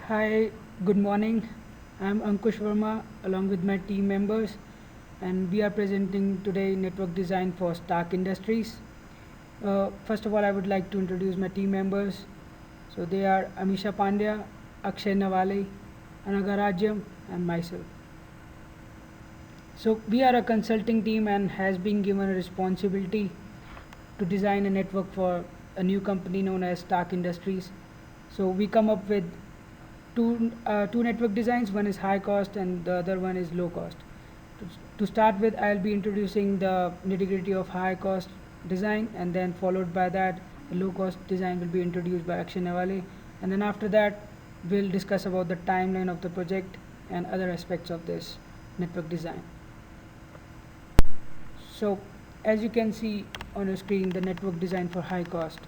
Hi, good morning. I'm Ankush Verma along with my team members, and we are presenting today network design for Stark Industries. First of all, I would like to introduce my team members. So they are Amisha Pandya, Akshay Nawale, Anagarajam, and myself. So we are a consulting team and has been given a responsibility to design a network for a new company known as Stark Industries. So we come up with two network designs. One is high cost and the other one is low cost. To start with, I'll be introducing the nitty-gritty of high cost design, and then followed by that, the low cost design will be introduced by Akshay Nawale, and then after that, we'll discuss about the timeline of the project and other aspects of this network design. So, as you can see on your screen, the network design for high cost.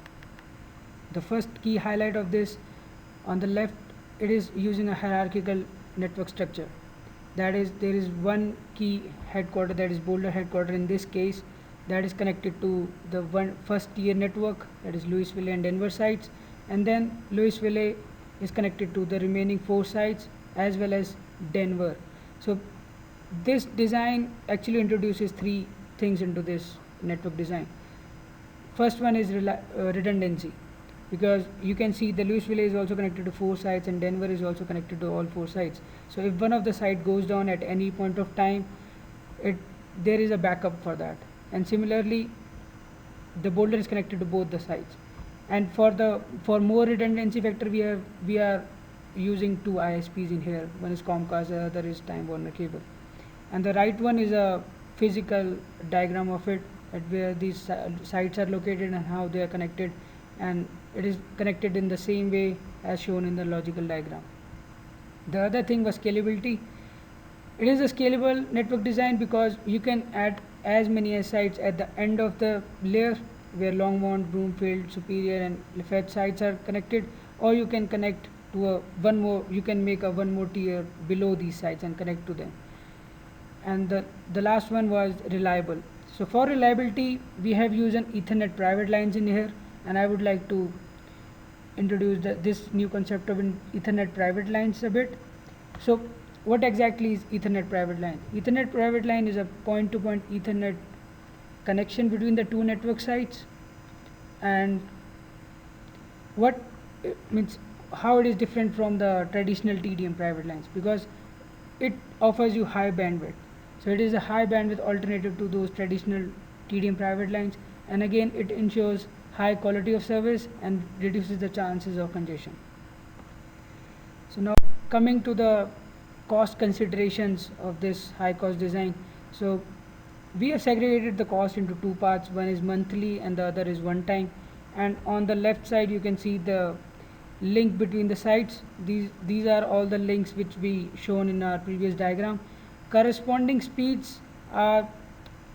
The first key highlight of this, on the left, it is using a hierarchical network structure. That is, there is one key headquarter, that is Boulder headquarter in this case, that is connected to the first tier network, that is Louisville and Denver sites, and then Louisville is connected to the remaining 4 sites as well as Denver. So this design actually introduces 3 things into this network design. First one is redundancy, because you can see the Louisville is also connected to 4 sites and Denver is also connected to all 4 sites. So if one of the site goes down at any point of time, there is a backup for that. And similarly, the Boulder is connected to both the sites. And for more redundancy factor, we are using 2 ISPs in here. One is Comcast, the other is Time Warner Cable. And the right one is a physical diagram of it, at where these sites are located and how they are connected, and it is connected in the same way as shown in the logical diagram. The other thing was scalability. It is a scalable network design because you can add as many sites at the end of the layer, where Longmont, Broomfield, Superior, and Lafayette sites are connected, or you can connect to one more. You can make a one more tier below these sites and connect to them. And the last one was reliable. So for reliability, we have used an Ethernet private lines in here, and I would like to introduce this new concept of Ethernet private lines a bit. So what exactly is Ethernet private line? Ethernet private line is a point-to-point Ethernet connection between the 2 network sites, and what means how it is different from the traditional TDM private lines, because it offers you high bandwidth. So it is a high bandwidth alternative to those traditional TDM private lines, and again it ensures high quality of service and reduces the chances of congestion. So now coming to the cost considerations of this high cost design. So we have segregated the cost into 2 parts. One is monthly and the other is one time. And on the left side you can see the link between the sites. These are all the links which we shown in our previous diagram. Corresponding speeds are,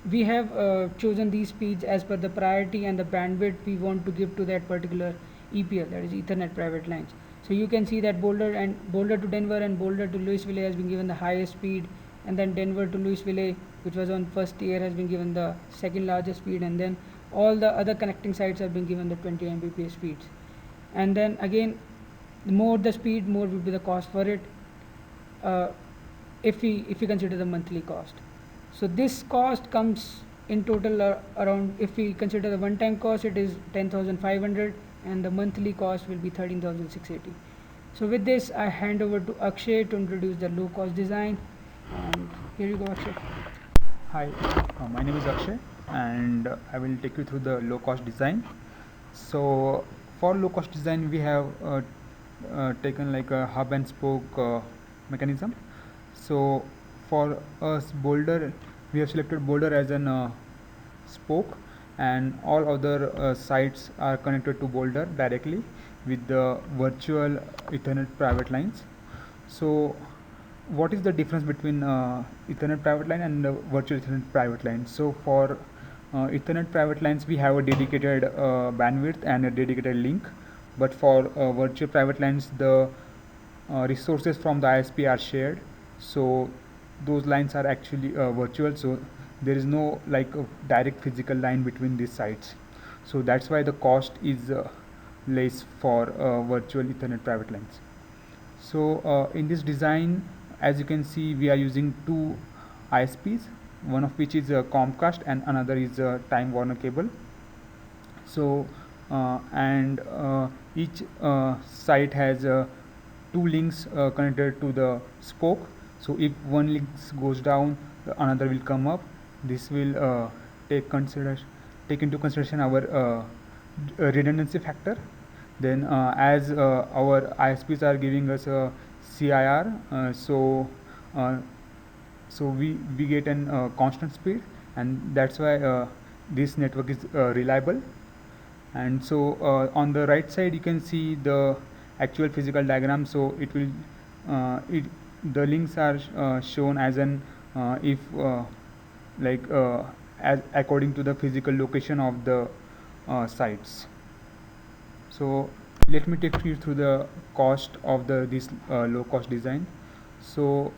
we have chosen these speeds as per the priority and the bandwidth we want to give to that particular EPL, that is Ethernet private lines. So you can see that Boulder to Denver and Boulder to Louisville has been given the highest speed, and then Denver to Louisville, which was on first tier, has been given the second largest speed, and then all the other connecting sites have been given the 20 Mbps speeds. And then again, the more the speed, more will be the cost for it, if we consider the monthly cost. So this cost comes in total around, if we consider the one-time cost, it is 10,500, and the monthly cost will be 13,680. So with this, I hand over to Akshay to introduce the low-cost design. And here you go, Akshay. Hi, my name is Akshay, and I will take you through the low cost design. So for low cost design, we have taken like a hub and spoke mechanism. So for us, Boulder, we have selected Boulder as an spoke, and all other sites are connected to Boulder directly with the virtual Ethernet private lines. So what is the difference between Ethernet private line and virtual Ethernet private line? So for Ethernet private lines, we have a dedicated bandwidth and a dedicated link, but for virtual private lines, the resources from the ISP are shared. So those lines are actually virtual, so there is no like a direct physical line between these sites. So that's why the cost is less for virtual Ethernet private lines. So in this design, as you can see, we are using two ISPs, one of which is Comcast and another is Time Warner cable. So and each site has two links connected to the spoke. So if one link goes down, the another will come up. This will take into consideration our redundancy factor. Then as our ISPs are giving us a CIR, uh, so we get an constant speed, and that's why this network is reliable. And so on the right side you can see the actual physical diagram. So it will it the links are shown as an if like as according to the physical location of the sites. So let me take you through the cost of this low cost design. So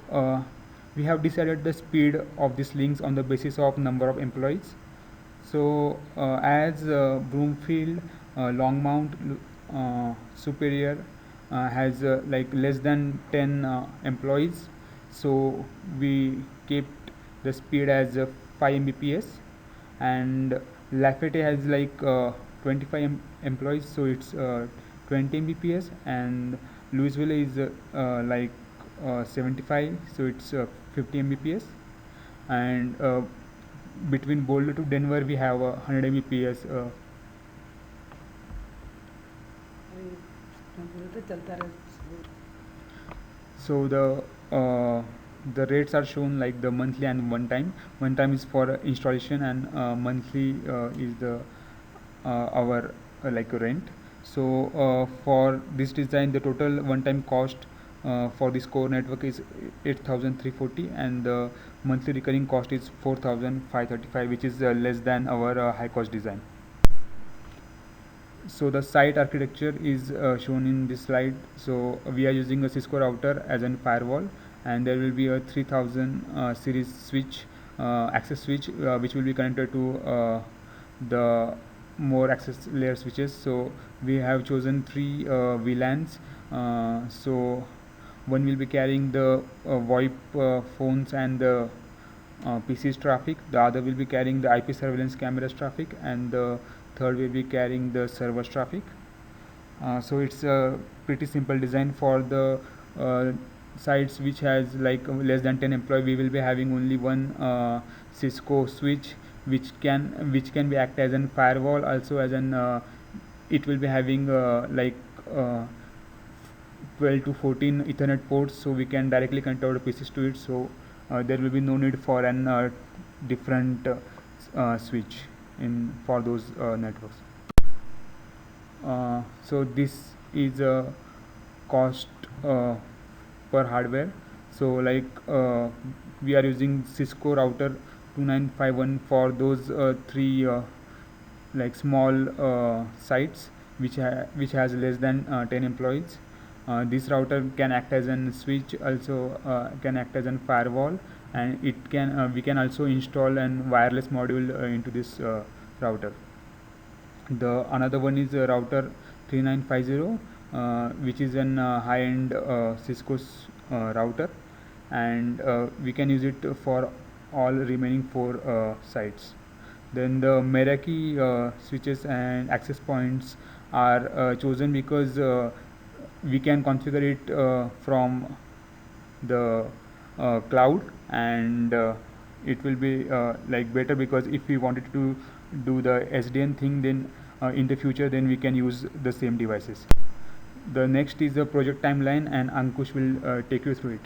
we have decided the speed of these links on the basis of number of employees. So as Broomfield, Longmount, Superior has like less than 10 employees, so we kept the speed as 5 Mbps, and Lafayette has like 25 employees, so it's 20 Mbps, and Louisville is like 75, so it's 50 Mbps, and between Boulder to Denver we have 100 Mbps. So the rates are shown like the monthly and one time. One time is for installation, and monthly is the our like rent. So for this design, the total one-time cost for this core network is 8,340, and the monthly recurring cost is 4,535, which is less than our high-cost design. So the site architecture is shown in this slide. So we are using a Cisco router as a firewall, and there will be a 3000 series switch, access switch, which will be connected to the more access layer switches. So we have chosen three VLANs. So one will be carrying the VoIP phones and the PCs traffic. The other will be carrying the IP surveillance cameras traffic, and the third will be carrying the servers traffic. So it's a pretty simple design. For the sites which has like less than 10 employees, we will be having only one Cisco switch, which can be act as an firewall, also as an it will be having like 12 to 14 Ethernet ports, so we can directly connect our PCs to it. So there will be no need for an different switch in for those networks. So this is a cost per hardware. So like we are using Cisco router 2951 for those three like small sites which has less than 10 employees. This router can act as a switch, also can act as a firewall, and it can we can also install an wireless module into this router. The another one is router 3950, which is an high-end Cisco's router, and we can use it for all remaining four sites. Then the Meraki switches and access points are chosen because we can configure it from the cloud, and it will be like better, because if we wanted to do the SDN thing, then in the future then we can use the same devices. The next is the project timeline, and Ankush will take you through it.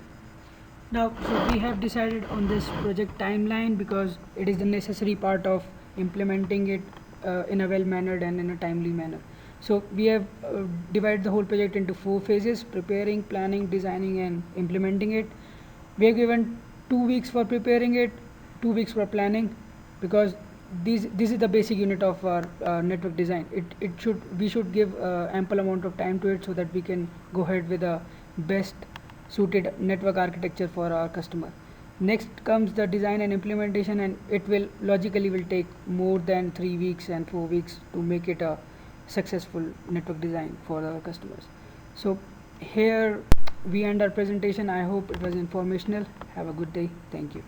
Now, so we have decided on this project timeline because it is the necessary part of implementing it in a well-mannered and in a timely manner. So we have divided the whole project into 4 phases: preparing, planning, designing, and implementing it. We are given 2 weeks for preparing it, 2 weeks for planning, because this is the basic unit of our network design. We should give ample amount of time to it so that we can go ahead with the best suited network architecture for our customer. Next comes the design and implementation, and it will logically will take more than 3 weeks and 4 weeks to make it a successful network design for our customers. So here we end our presentation. I hope it was informational. Have a good day. Thank you.